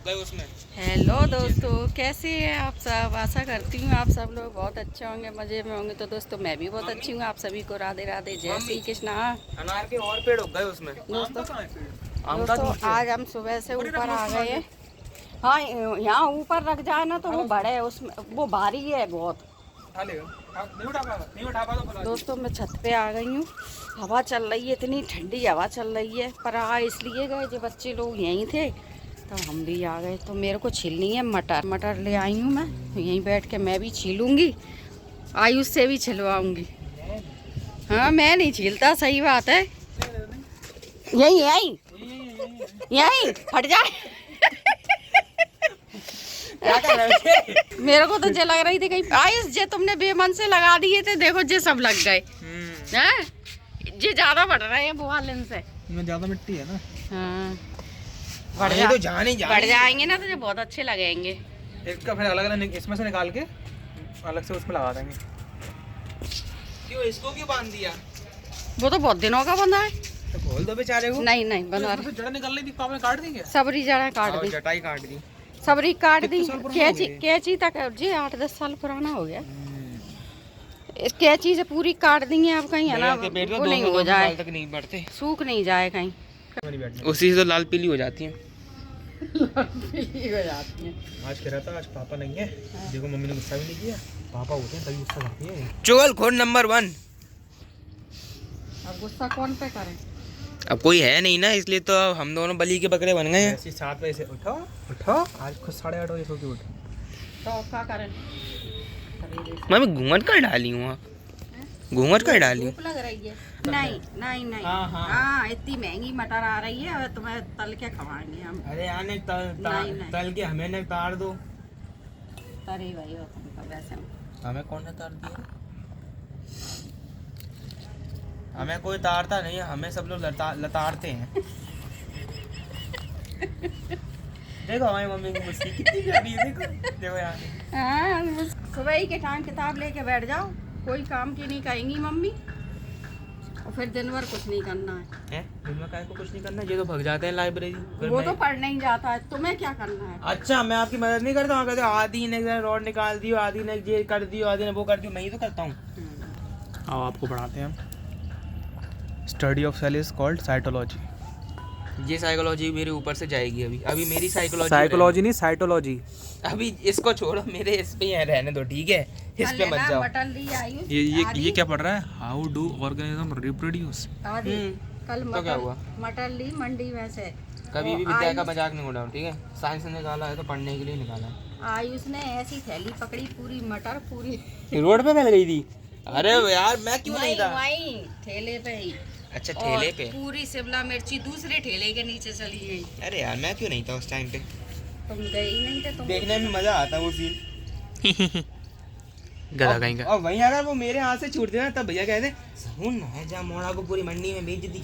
गए उसमें। हेलो दोस्तों, कैसे हैं आप सब। आशा करती हूँ आप सब लोग बहुत अच्छे होंगे, मज़े में होंगे। तो दोस्तों मैं भी बहुत अच्छी हूँ। आप सभी को राधे राधे, जय श्री कृष्ण। अनार के और पेड़ उग गए उसमें। दोस्तों आज हम सुबह से ऊपर आ गए हैं। हाँ, यहाँ ऊपर रख जाए ना तो वो बड़े है, उसमें वो भारी है बहुत। दोस्तों मैं छत पे आ गई हूँ। हवा चल रही है, इतनी ठंडी हवा चल रही है। पर आ इसलिए गए जो बच्चे लोग यहीं थे तो हम भी आ गए। तो मेरे को छीलनी है मटर। मटर ले आई हूँ मैं, यहीं बैठ के मैं भी छीलूंगी, आयुष से भी छिलवाऊंगी। हाँ मैं नहीं छीलता, सही बात है। यहीं यहीं यहीं फट जाए। क्या कर रहे हो? मेरे को तो जे लग रही थी कहीं आयुष जे तुमने बेमन से लगा दिए थे, देखो जे सब लग गए हैं। जे ज्यादा बढ़ रहे हैं वो वाले से। इसमें ज्यादा मिट्टी है ना। हाँ तो जाने बढ़ जाएंगे ना तो ये बहुत अच्छे लगेंगे। इसका फिर अलग अलग इसमें से निकाल के अलग से उसमें लगा देंगे। क्यों इसको क्यों बांध दिया? वो तो बहुत दिनों का बंधा है। तो खोल दो बेचारे को। नहीं नहीं बंधा रहा। जड़ निकल रही थी, आपने काट दी क्या? सबरी जड़ा काट दी, जटाई काट दी। सबरी काट दी। कितने साल पुराना हो कैची गया? कैची तक जी 8-10 साल पुराना हो गया। इस कैची से पूरी काट दी है। अब कहीं है ना वो नहीं हो जाए, तक नहीं बढ़ते, सूख नहीं जाए कहीं। उसी से तो लाल पीली हो जाती है। हो जाती है। आज कह रहा था आज पापा नहीं है। देखो मम्मी ने गुस्सा भी नहीं किया। पापा होते हैं तभी गुस्सा करती है। चुगल खोर नंबर 1। अब गुस्सा कौन पे करें? अब कोई है नहीं ना, इसलिए तो हम दोनों बली के बकरे बन गए हैं। ऐसे 7 बजे से उठो उठो, आज खुद 8:30 बजे सो के उठो। तो क्या करें? मम्मी घूंघट कर डाली हूँ। आप घूंघट कर डाली। धूप लग रही है। नहीं नहीं नहीं, हाँ, हाँ। हाँ इतनी महंगी मटर आ रही है और तुम्हें तल के खवाएंगे हम। अरे आने नहीं। तल के हमें न तार दो। अरे भाई हो तुम तो वैसे में। हमें कौन ने तार दिया? हमें कोई तारता नहीं है, हमें सब लोग लताड़ते हैं। देखो हमारी मम्मी की मुस्की कितनी प्यारी है। देखो यार। हाँ सुबह ही के टाइम किताब लेके बैठ जाओ, कोई काम की नहीं कहेंगी मम्मी, और फिर दिन भर कुछ नहीं करना है। दिन में को कुछ नहीं करना, ये तो भग जाते हैं लाइब्रेरी। वो तो पढ़ने ही जाता है, तुम्हें क्या करना है? अच्छा मैं आपकी मदद नहीं करता हूँ। कहते आदि ने रॉड निकाल दियो, आदि ने ये कर दियो, आदि ने वो कर दियो, मैं ही तो करता हूँ। अब आपको पढ़ाते हैं हम। Study of cell is called cytology. ये साइकोलॉजी मेरे ऊपर से जाएगी। अभी मेरी साइकोलॉजी नहीं, साइटोलॉजी। अभी इसको छोड़ो, मेरे इस पे यहाँ रहने दो, ठीक है? इस पे मत जाओ। ये क्या पढ़ रहा है? How do organism reproduce. कल तो क्या हुआ? मटर ली मंडी में से। कभी भी विद्या का मजाक नहीं उड़ाओ, ठीक है? साइंस ने निकाला है तो पढ़ने के लिए निकाला है। आयुष ने ऐसी थैली पकड़ी, पूरी मटर पूरी रोड पे मिल गई थी। अरे यार मैं क्यों नहीं था? वहीं ठेले पे ही। अच्छा ठेले पे। पूरी शिमला मिर्ची दूसरे ठेले के नीचे चली गई। अरे यार मैं क्यों नहीं था उस टाइम पे? तुम गए ही नहीं थे। तुम देखने में मजा आता वो सीन। गधा कहीं का। और वहीं अगर वो मेरे हाथ से छूट देना तब भैया कहते सहून ना है, जा मोड़ा को पूरी मंडी में बेच दी।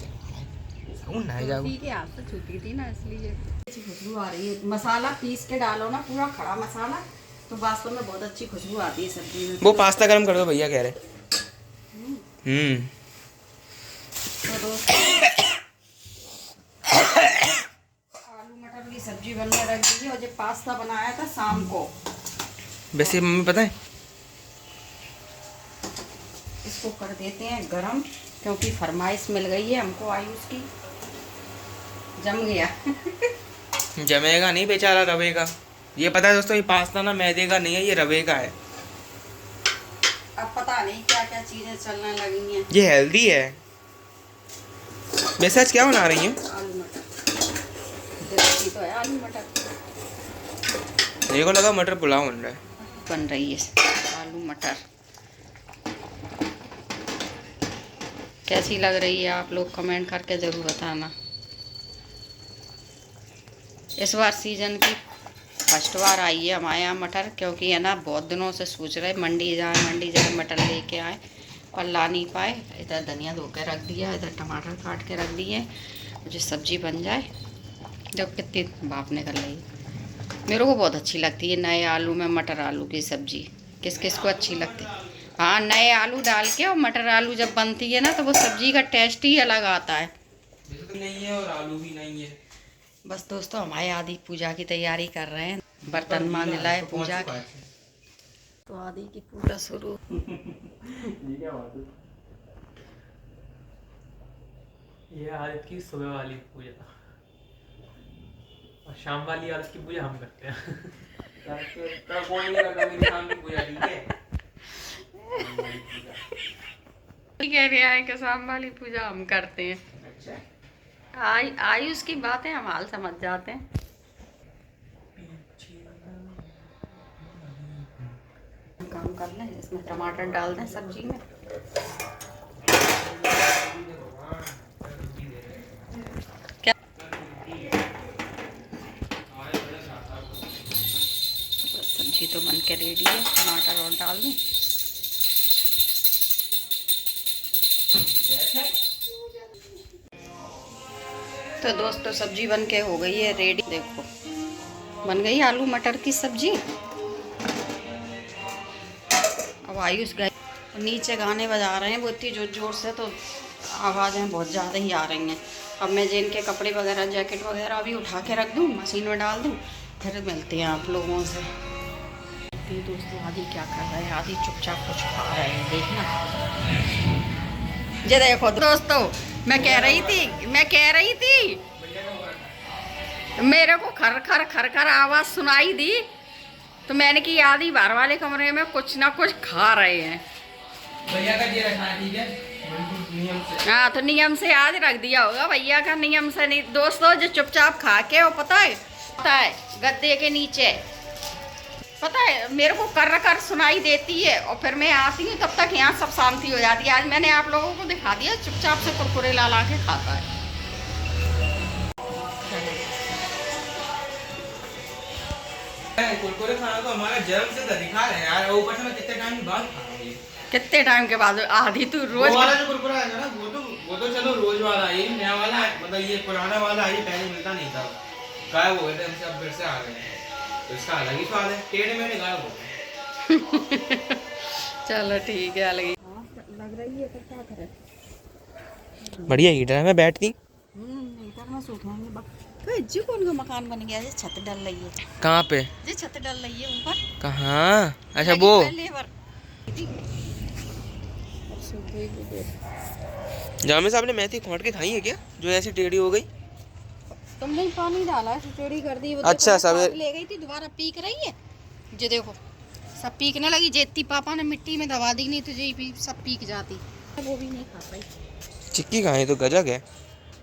सहून ना है जा। के हाथ से छूटी थी ना, इसलिए अच्छी खुशबू आ रही है। मसाला पीस के डालो ना, पूरा खड़ा मसाला, तो वास्तव में बहुत अच्छी खुशबू आती है सब्जी में। वो पास्ता गरम कर दो भैया कह रहे। तो दोस्तों आलू मटर की सब्जी बनने रख दी और जो पास्ता बनाया था शाम को। वैसे मम्मी पता है, इसको कर देते हैं गरम, क्योंकि फरमाइश मिल गई है हमको आयुष की। जम गया। जमेगा नहीं बेचारा, रवे का। ये पता है दोस्तों, ये पास्ता ना मैदे का नहीं है, ये रवे का है। अब पता नहीं क्या क्या चीजें चलने लगी हैं। ये हेल्दी है। वैसे आज क्या बना रही हैं? आलू मटर। देसी तो है आलू मटर। मेरे को लगा मटर पुलाव बन रहा है। बन रही है आलू मटर। कैसी लग रही है आप लोग कमेंट करके ज़रूर बताना। इस बार सीजन की फर्स्ट बार आई है हमारे यहाँ मटर, क्योंकि है ना बहुत दिनों से सोच रहे मंडी जाए मटर लेके आए, और ला नहीं पाए। इधर धनिया धो के रख दिया, इधर टमाटर काट के रख दिए, जो सब्जी बन जाए। जब कितनी भाप निकल रही है। मेरे को बहुत अच्छी लगती है नए आलू में मटर आलू की सब्जी। किस किस को अच्छी लगती है? हाँ, नए आलू डाल के और मटर आलू जब बनती है ना तो वो सब्जी का टेस्ट ही अलग आता है। तो नहीं है और आलू भी नहीं है। बस दोस्तों हमारे आदि पूजा की तैयारी कर रहे हैं, बर्तन मान लाए पूजा के। तो आदि की पूजा शुरू। ये आदित्य की सुबह वाली पूजा और शाम वाली आदित्य की पूजा हम करते हैं। कोई नहीं करता मेरी शाम की पूजा, ठीक है? कह रहे हैं कि शाम वाली पूजा हम करते हैं। अच्छा, आयुष की बातें हम हाल समझ जाते हैं। काम कर लें, इसमें टमाटर डाल दें सब्जी में। क्या सब्जी तो बन के रेडी है, टमाटर और डाल दूं। तो दोस्तों सब्जी बन के हो गई है रेडी। देखो बन गई आलू मटर की सब्जी। अब आयुष गए नीचे गाने बजा रहे हैं वो इतनी जोर जोर से, तो आवाज़ें बहुत ज़्यादा ही आ रही हैं। अब मैं जिन के कपड़े वगैरह जैकेट वगैरह अभी उठा के रख दूँ, मशीन में डाल दूँ, फिर मिलते हैं आप लोगों से। तो दोस्तों आदि क्या कर रहे हैं? आदि चुपचाप कुछ खा रहे हैं, देखना। ये देखो दोस्तों, मैं कह रही थी मेरे को खर खर खर खर आवाज़ सुनाई दी, तो मैंने कि आदि बाहर वाले कमरे में कुछ ना कुछ खा रहे हैं। भैया का ये रखा है, ठीक है? नियम से। हाँ तो नियम से आज रख दिया होगा भैया का, नियम से नहीं दोस्तों। जो चुपचाप खा के, वो पता है गद्दे के नीचे, पता है मेरे को कर कर सुनाई देती है, और फिर मैं आती हूँ तब तक यहाँ सब शांति हो जाती है। आज मैंने आप लोगों को दिखा दिया चुपचाप से कुरकुरे ला ला के खाता है। कुरकुरे खाना तो हमारा जन्म से तरीका है यार। ऊपर से मैं कितने टाइम के बाद खा रहा हूँ ये। कितने टाइम के बाद? आधी तू रोज वो वाला जो कुरकुरा है ना, वो तो चलो रोज वाला, ये नया वाला है, मतलब ये पुराना वाला है, ये पहले मिलता नहीं था, गायब हो गए थे हमसे, अब फिर से आ गए हैं। तो इसका अलग ही स्वाद है, टेढ़े मेढ़े गायब हो गए। चलो ठीक है, अलग लग रही है, तो क्या करें। बढ़िया हीटर है, मैं बैठती। हीटर में सूखेंगे। तो जी कौन का मकान बन गया? ये छत डल रही है। कहाँ पे? ये छत डल रही है ऊपर। कहाँ? अच्छा वो जामे साहब ने मेथी खोट के खाई है क्या, जो ऐसी टेढ़ी हो गई? तुमने पानी डाला, टेढ़ी कर दी। अच्छा सब ले गई थी, दोबारा पीक रही है। जो देखो सब पीकने लगी। जेती पापा ने मिट्टी में दबा दी, नहीं तो ये सब पीक जाती। वो भी नहीं खा पाई। चिक्की खाए तो गजक है।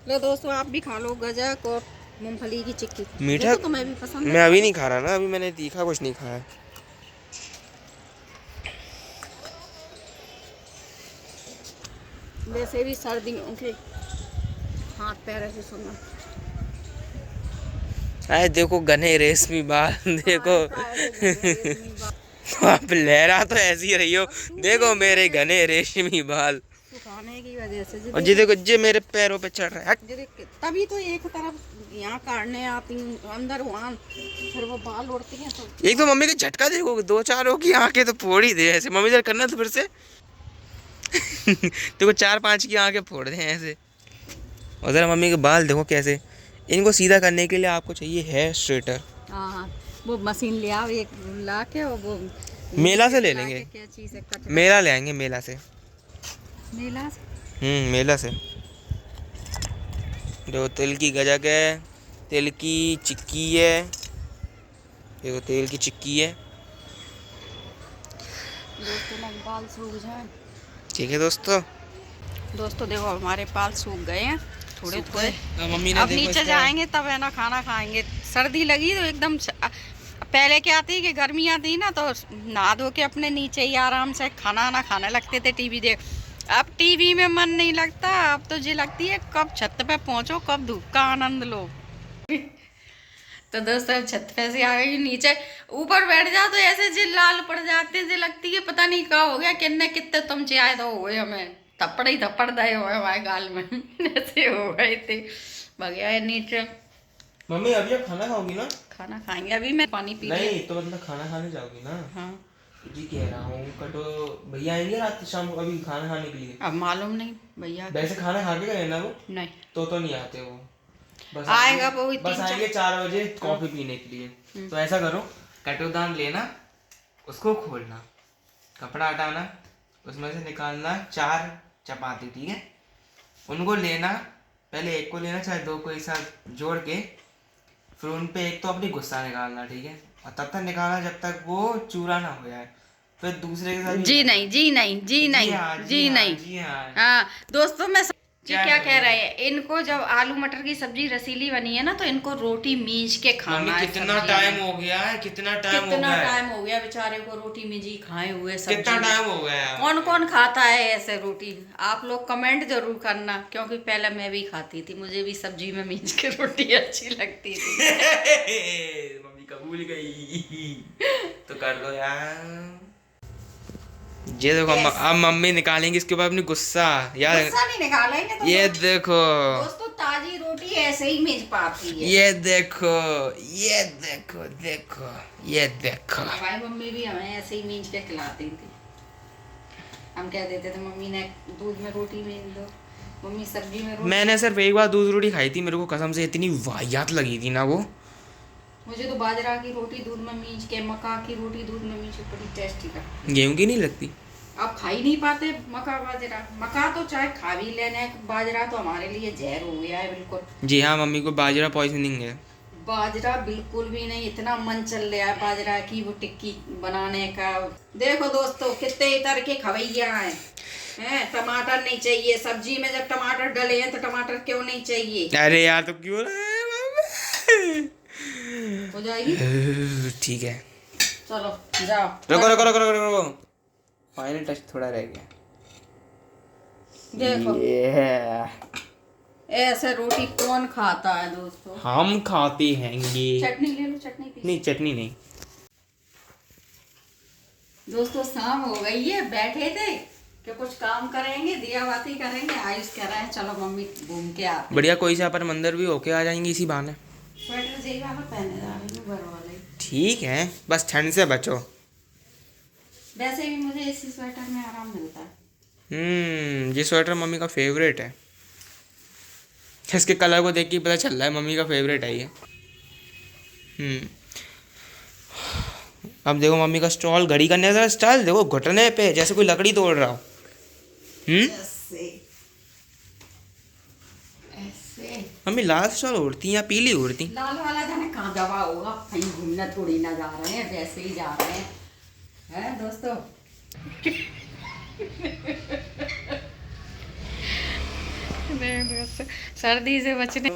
लो दोस्तों आप भी खा लो गजक और मूंगफली की चिक्की। मीठा तो मैं भी पसंद है। मैं अभी नहीं खा रहा ना, अभी मैंने तीखा कुछ नहीं खाया। वैसे भी सर्दियों के हाथ पैर ऐसे सुनना। अरे देखो घने रेशमी बाल, देखो। आप लहरा तो ऐसी ही रही हो, देखो मेरे घने रेशमी बाल सुखाने की वजह से। और जी देखो जी मेरे पैरों पे चढ़ रहा है। तभी तो एक तरफ यहाँ काटने आती हूँ, अंदर वहाँ, फिर वो बाल उड़ती हैं। तो एक तो मम्मी का झटका देखो, दो चारों की आंखें तो फोड़ ही दे ऐसे। मम्मी जरा करना तो फिर से। देखो 4-5 की आंखें फोड़ दे ऐसे। और जरा मम्मी के बाल देखो कैसे। इनको सीधा करने के लिए आपको चाहिए हेयर स्ट्रेटर। हाँ वो मशीन ले आओ एक ला के, और वो मेला से ले लेंगे। क्या चीज़ है? मेला ले आएंगे, मेला से। मेला से। जो तिल की गजक है, तिल की चिक्की है, देखो तेल की चिक्की है। दोस्तों बाल सूख जाए। ठीक है दोस्तों देखो हमारे बाल सूख गए हैं थोड़े थोड़े। मम्मी ने अब नीचे जाएंगे तब है ना खाना खाएंगे। सर्दी लगी तो एकदम पहले क्या थी कि गर्मियाँ थी ना, तो नहा धो के अपने नीचे ही आराम से खाना खाने लगते थे, टीवी देख। अब टीवी में मन नहीं लगता, अब तो ये लगती है कब छत पे पहुंचो, कब धूप का आनंद लो। तो दोस्तों छत पे से आ गई नीचे, ऊपर बैठ जाओ तो ऐसे जी लाल पड़ जाते, जी लगती है पता नहीं क्या हो गया, कितने तुम चाहे तो हो गए, हमें थप्पड़ ही थप्पड़ दे हुए हमारे गाल में। ऐसे हो गए थे, भगया है नीचे। मम्मी अभी आप खाना खाओगी ना? खाना खाएंगे, अभी मैं पानी पी नहीं तो मतलब खाना खाने जाओगी ना? हाँ जी कह रहा हूँ। कटो भैया आएंगे रात शाम को अभी खाना खाने के लिए? अब मालूम नहीं भैया। वैसे खाना खा के गए ना वो? नहीं तो नहीं आते वो। बस आएगा वो भी बस आएंगे 4 बजे कॉफी पीने के लिए। तो ऐसा करो, कटोदान लेना, उसको खोलना, कपड़ा हटाना, उसमें से निकालना 4 चपाती, ठीक है। उनको लेना, पहले एक को लेना चाहे 2 को एक साथ जोड़ के, फिर उन पे एक तो अपनी गुस्सा निकालना, ठीक है। और तब तक निकालना जब तक वो चूरा ना हो जाए, फिर दूसरे के साथ जी नहीं जी नहीं जी नहीं जी नहीं। जी हाँ। हाँ दोस्तों, मैं जी क्या कह रहे हैं, इनको जब आलू मटर की सब्जी रसीली बनी है ना, तो इनको रोटी मींज के खाना है। कितना टाइम हो गया है, कितना टाइम हो गया बेचारे को रोटी मींजी खाए हुए। कितना टाइम हो गया है। कौन कौन खाता है ऐसे रोटी? आप लोग कमेंट जरूर करना, क्योंकि पहले मैं भी खाती थी, मुझे भी सब्जी में मींज के रोटी अच्छी लगती थी। मम्मी कबूल गई तो कर लो यार। ये देखो अब मम्मी निकालेंगी इसके बाद अपनी गुस्सा यार। गुस्सा नहीं निकालेंगे तो ये देखो दोस्तों, ताजी रोटी ऐसे ही मींज पाती है। ये देखो ये देखो देखो ये देखो। हमारी मम्मी भी हमें ऐसे ही मींज के खिलाती थी। हम कह देते थे मम्मी ने दूध में रोटी मींज दो, मम्मी सब्जी में रोटी। मैंने सिर्फ एक बार दूध रोटी खाई थी, मेरे को कसम से इतनी वाहियात लगी थी ना वो। मुझे तो बाजरा की रोटी दूध में मींज के, मक्का की रोटी दूध में मींज के बड़ी टेस्टी लगती। गेहूं की नहीं लगती? आप खा ही नहीं पाते मक्का बाजरा। मक्का तो चाहे खा भी लेने, बाजरा तो हमारे लिए जहर हो गया है बिल्कुल। जी हाँ, मम्मी को बाजरा पॉइजनिंग है। बाजरा बिल्कुल भी नहीं, इतना मन चल रहा है बाजरा की वो टिक्की बनाने का। देखो दोस्तों, कितने तरह के खवैया हैं। टमाटर नहीं चाहिए सब्जी में, जब टमाटर डले हैं तो टमाटर क्यों नहीं चाहिए? अरे यार तो क्यों हो जाएगी, ठीक है। चलो जाओ। रुको रुको रुको रुको रुको, फाइनल टच थोड़ा रह गया। देखो ऐसे रोटी कौन खाता है दोस्तों? हम खाते हैंगे। चटनी ले लो, चटनी पीस। नहीं चटनी नहीं। दोस्तों शाम हो गई है, बैठे थे कि कुछ काम करेंगे, दिया बाती करेंगे। आयुष कह रहा है चलो मम्मी घूम के आते। बढ़िया, कोई सा पर मंदिर भी होके आ जाएंगे इसी बहाने। स्वेटर जेब वाला पहने जा रही हूँ, घर वाले। ठीक है, बस ठंड से बचो। वैसे भी मुझे इसी स्वेटर में आराम मिलता है। ये स्वेटर मम्मी का फेवरेट है। इसके कलर को देख के पता चल रहा है मम्मी का फेवरेट है ये। अब देखो मम्मी का स्टॉल, घड़ी करने का स्टाइल देखो, घुटने पे जैसे कोई लकड़ी तोड़ रहा हो। ऐसे ऐसे। मम्मी लाल स्टॉल उड़ती या पीली उड़ती? लाल वाला जाने कहाँ दवा होगा, कहीं घूमना थोड़ी ना जा रहे हैं, वैसे ही जा रहे हैं दोस्तों। सर्दी से बचने।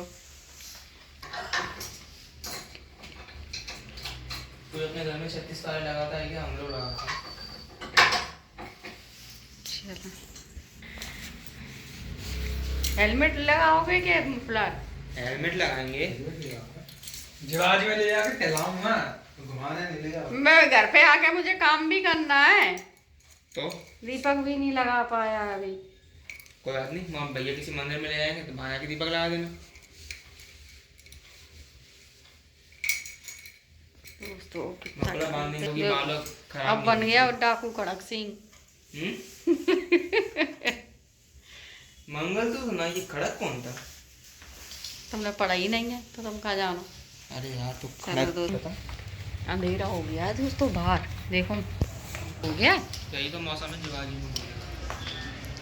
कोई अपने घर में 36 तारे लगाता है क्या? हम लोग लगाते हैं। चलो हेलमेट लगाओगे क्या? हेलमेट लगाएंगे। जिवाज में ले जाके टहलाऊंगा, घुमाने नहीं ले जाओ। मैं घर पे आके मुझे काम भी करना है, तो दीपक भी नहीं लगा पाया अभी। कोई बात नहीं, माँ भैया किसी मंदिर में ले जाएंगे तो भाया के दीपक लगा देना। दोस्तों मफलर बांध देंगे क्योंकि बालों खराब अब नहीं बन होंगे। गया डाकू कड़क सिंह। मंगल तो सुना, ये खड़क कौन था? तुमने पढ़ा ही नहीं है तो तुम कहाँ जानो। अरे यार तो चलो खड़क दोस्तों, पता। अंधेरा हो गया है दोस्तों, बाहर देखो हो गया। यही तो मौसम है दिवाली में।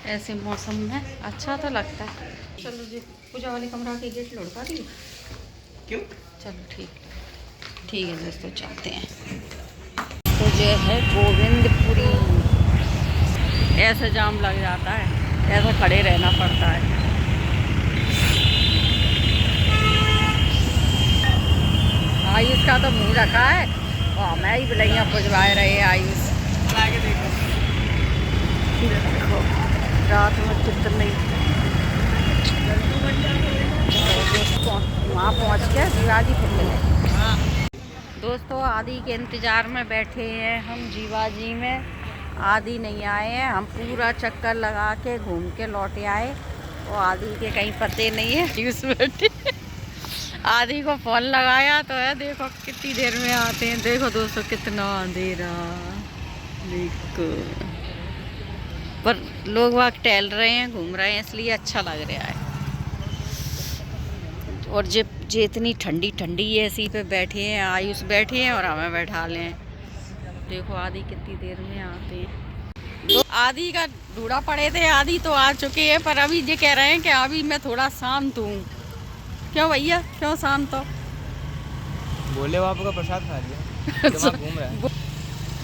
ऐसे मौसम में अच्छा तो लगता है। चलो जी, पूजा वाली कमरा की गेट लुढ़का दी। क्यों? चलो ठीक है दोस्तों, चलते हैं। तो ये है गोविंदपुरी। ऐसे जाम लग जाता है, ऐसे खड़े रहना पड़ता है। आयुष का तो मुंह रखा है और हमें ही बिलैया पुजवा रहे हैं। आयुष देखो रात में कितने दोस्तों वहाँ पहुँच के शिवाजी फिर मिले। दोस्तों आदि के इंतज़ार में बैठे हैं हम जीवाजी में। आदि नहीं आए हैं, हम पूरा चक्कर लगा के घूम के लौटे आए और आदि के कहीं पते नहीं है। उस बैठे आदि को फ़ोन लगाया तो है, देखो कितनी देर में आते हैं। देखो दोस्तों कितना अंधेरा, देखो पर लोग वहाँ टहल रहे हैं, घूम रहे हैं, इसलिए अच्छा लग रहा है। और जे इतनी ठंडी ठंडी एसी पे बैठे हैं, आयुष बैठे हैं और हमें बैठा ले हैं। देखो आदि कितनी देर में आते हैं। तो आदि का ढूंढा पड़े थे, आदि तो आ चुके हैं, पर अभी ये कह रहे हैं कि अभी मैं थोड़ा शांत हूँ। क्यों भैया, क्यों शांत हो? भोले बाबा का प्रसाद खा लिया, दिमाग घूम रहा है।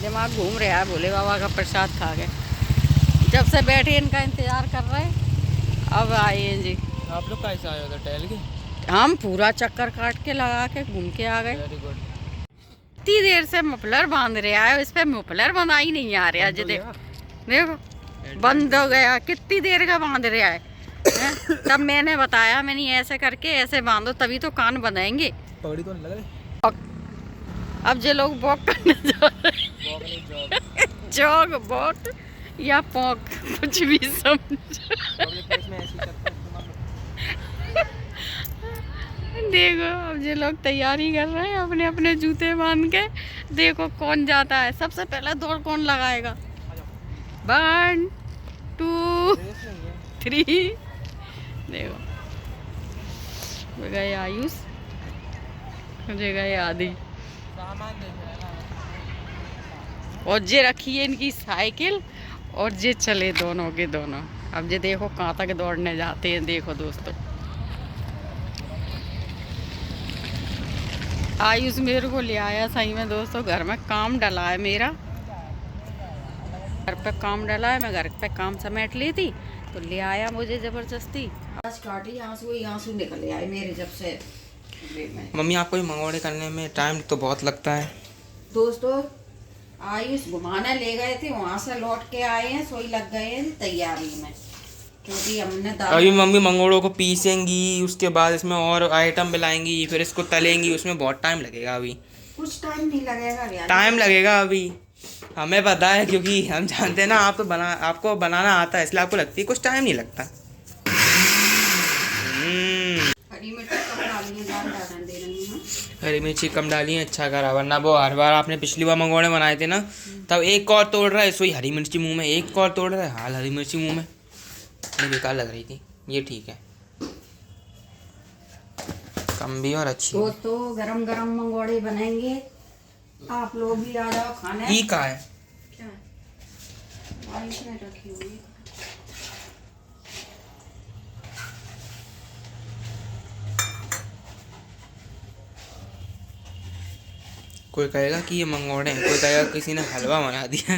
दिमाग घूम रहा है, भोले बाबा का प्रसाद खा गए। जब से बैठे इनका इंतजार कर रहे हैं, अब आए हैं जी। आप लोग कैसे आए उधर टहल के? हम पूरा चक्कर काट के लगा के घूम के आ गए। Very good. इतनी देर से मफलर बांध रहा है, इस पे मफलर बंधा ही नहीं आ रहा। जी देखो देखो बंद हो गया, कितनी देर का बांध रहा है। तब मैंने बताया, मैंने ऐसे करके ऐसे बांधो तभी तो कान बंधाएंगे। पगड़ी तो नहीं लग रही। अब जो लोग वॉक करने जा रहे हैं, जॉग वॉक या पॉक, कुछ भी समझो। देखो अब जो लोग तैयारी कर रहे हैं अपने अपने जूते बांध के। देखो कौन जाता है सबसे पहले, दौड़ कौन लगाएगा। 1 2 3। देखो गए आयुष, मुझे गए आदि, और जे रखी है इनकी साइकिल, और जे चले दोनों के दोनों। अब जे देखो कहाँ तक दौड़ने जाते हैं। देखो दोस्तों आयुष मेरे को ले आया सही में दोस्तों। घर में काम डला है मेरा, घर पे काम डला है, मैं घर पे काम समेट ली थी तो ले आया मुझे जबरदस्ती। आज काटी आंसू ही आंसू निकल आए मेरे जब से। मम्मी आपको भी मंगोड़े करने में टाइम तो बहुत लगता है। दोस्तों आयुष घुमाने ले गए थे, वहाँ से लौट के आए हैं, सोई लग गए हैं तैयारी में, क्योंकि हमने अभी मम्मी मंगोड़ों को पीसेंगी, उसके बाद इसमें और आइटम मिलाएंगी, फिर इसको तलेंगी, उसमें बहुत टाइम लगेगा। अभी कुछ टाइम नहीं लगेगा, टाइम लगेगा अभी, हमें पता है, क्योंकि हम जानते हैं ना आप तो आपको बनाना आता है, इसलिए आपको लगती है कुछ टाइम नहीं लगता। हरी मिर्ची कम डाली है, ज़्यादा दे रही हूँ। हरी मिर्ची कम डाली है, अच्छा करा, वरना वो हर बार आपने पिछली बार मंगोड़े बनाए थे ना, तब एक और तोड़ रहा है सोई हरी मिर्ची मुंह में, एक और तोड़ रहा है हाल हरी मिर्ची मुंह में, ये बेकार लग रही थी। ये ठीक है, कम भी और अच्छी। दोस्तों गरम गरम मंगोड़े बनेंगे, आप लोग भी आ जाओ खाने। ई का है क्या आयुष ने रखी हुई। कोई कहेगा कि ये मंगोड़े हैं, कोई कहेगा किसी ने हलवा बना दिया।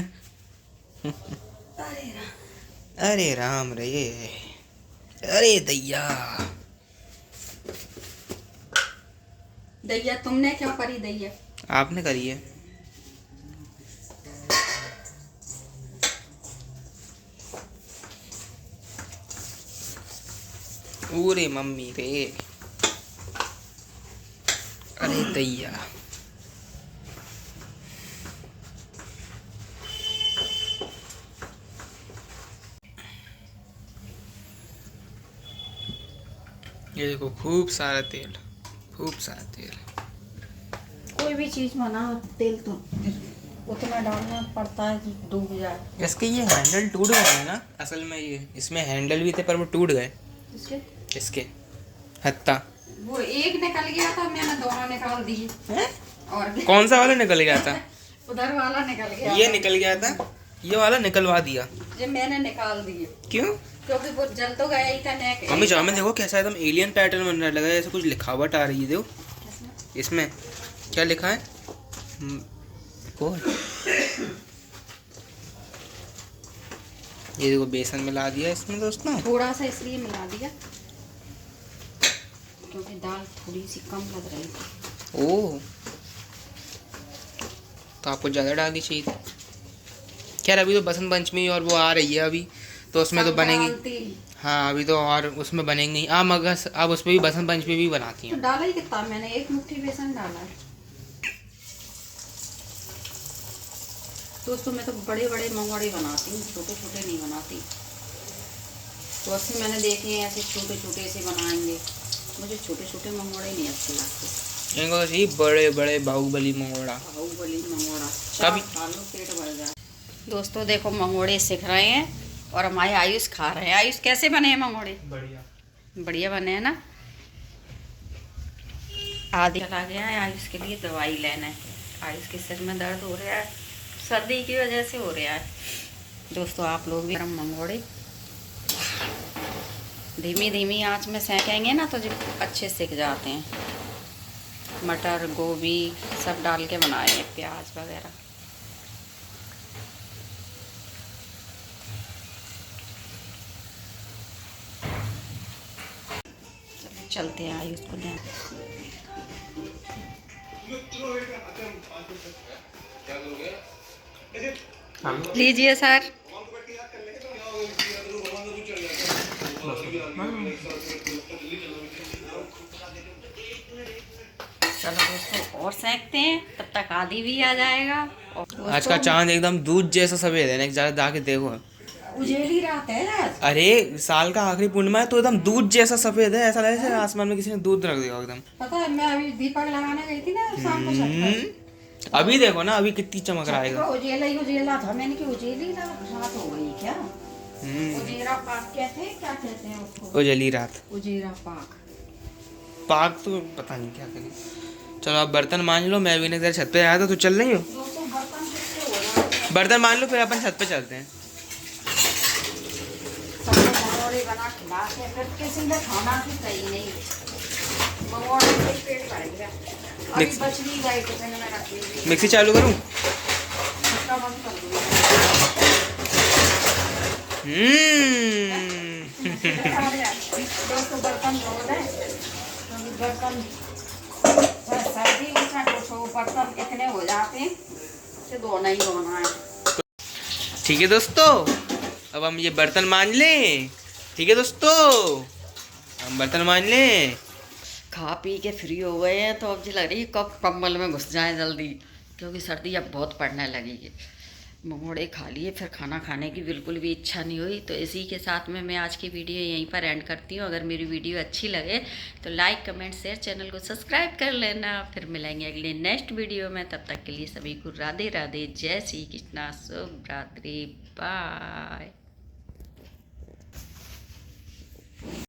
अरे राम रे, अरे दैया दैया तुमने क्या करी दैया? आपने करी है। ओरे मम्मी रे, अरे दैया। ये देखो खूब सारा तेल, खूब सारा तेल। कोई भी चीज बनाओ तेल तो उतना डालना पड़ता है कि डूब जाए। इसके ये हैंडल टूट गए हैं ना असल में, ये इसमें हैंडल भी थे पर वो टूट गए। इसके हत्ता वो एक निकल गया था, मैंने दोनों निकाल दिए। और कौन सा वाला निकल गया था? उधर वाला निकल गया, ये निकल गया था, ये वाला निकलवा दिया। ये मैंने निकाल दिए। क्यों? क्योंकि वो जल तो गया ही था। मम्मी जामे देखो कैसा एकदम एलियन पैटर्न बन रहा, लगा जैसे कुछ लिखावट आ रही है। देखो इसमें क्या लिखा है, ये देखो बेसन मिला दिया इसमें दोस्तों, थोड़ा सा इसलिए मिला दिया क्योंकि दाल थोड़ी सी कम लग रही थी। ओह, तो आपको ज़्यादा डालनी चाहिए थी। खैर अभी तो बसंत पंचमी और वो आ रही है अभी, तो उसमें तो बनेगी। हाँ अभी तो और उसमें बनेंगी। मगर अब उसमें भी बसंत पंचमी भी बनाती हैं। तो डाला ही कितना, मैंने एक मुट्ठी बेसन डाला है। दोस्तों मैं तो बड़े बड़े मंगोड़े बनाती हूँ, छोटे छोटे नहीं बनाती। तो ऐसे मैंने देखे हैं ऐसे छोटे छोटे से बनाएंगे, मुझे छोटे छोटे मंगोड़े नहीं अच्छे लगते। इनको तो बड़े बड़े बाहुबली मंगोड़ा, बाहुबली मंगोड़ा खा लो पेट भर जाए। दोस्तों देखो मंगोड़े सीख रहे हैं और हमारे आयुष खा रहे हैं। आयुष कैसे बने हैं मंगोड़े? बढ़िया बढ़िया बने हैं ना। आदि चला गया है आयुष के लिए दवाई लेने। आयुष के सिर में दर्द हो रहा है, सर्दी की वजह से हो रहा है। दोस्तों आप लोग भी गरम मंगोड़े धीमी धीमी आंच में सेकेंगे ना तो जो अच्छे सिक जाते हैं। मटर गोभी सब डाल के बनाए हैं, प्याज वगैरह। चलते हैं आयुष को दें। लीजिए सर। चलो दोस्तों और सेकते हैं, तब तक आदि भी आ जाएगा। आज का चांद एकदम दूध जैसा सफेद है, जाके देखो। उजेली रात है आज। अरे साल का आखिरी पूर्णिमा है तो एकदम दूध जैसा सफेद है, ऐसा लगे जैसे आसमान में किसी ने दूध रख दिया एकदम। पता है मैं अभी दीपक लगाने गई थी ना शाम को छत पर। अभी देखो ना अभी कितनी चमक रहा है। उजेला ही उजेला था, मैंने कि उजेली रात हो गई क्या? उजेरा पाक कहते हैं, क्या कहते हैं उसको? उजली रात, उजेरा पाक। पाक तो पता नहीं क्या करें। चलो आप बर्तन मान लो, मैं भी ना इधर छत पे आया था, तो चल रही हो? बर्तन मान लो फिर अपन छत पे चलते हैं। बना खिला के फिर किसी ने खाना भी सही नहीं, मंगोड़े से पेट भर गया। अभी बच नहीं गई टिफिन में रख ली। मिक्सी चालू करूं? इसका बंद कर दूंगी। दोस्तों बर्तन धो दें, बर्तन सर्दी में तो बर्तन इतने हो जाते हैं कि धोना ही धोना है। ठीक है दोस्तों, अब हम ये बर्तन मान लें। ठीक है दोस्तों, हम बर्तन मान लें। खा पी के फ्री हो गए हैं तो अब जी लग रही है कब कंबल में घुस जाए जल्दी, क्योंकि सर्दी अब बहुत पड़ने लगी है। मंगोड़े खा लिए, फिर खाना खाने की बिल्कुल भी इच्छा नहीं हुई। तो इसी के साथ में मैं आज की वीडियो यहीं पर एंड करती हूँ। अगर मेरी वीडियो अच्छी लगे तो लाइक कमेंट शेयर, चैनल को सब्सक्राइब कर लेना। फिर मिलेंगे अगले नेक्स्ट वीडियो में, तब तक के लिए सभी को राधे राधे, जय श्री कृष्णा, शुभ रात्रि, बाय।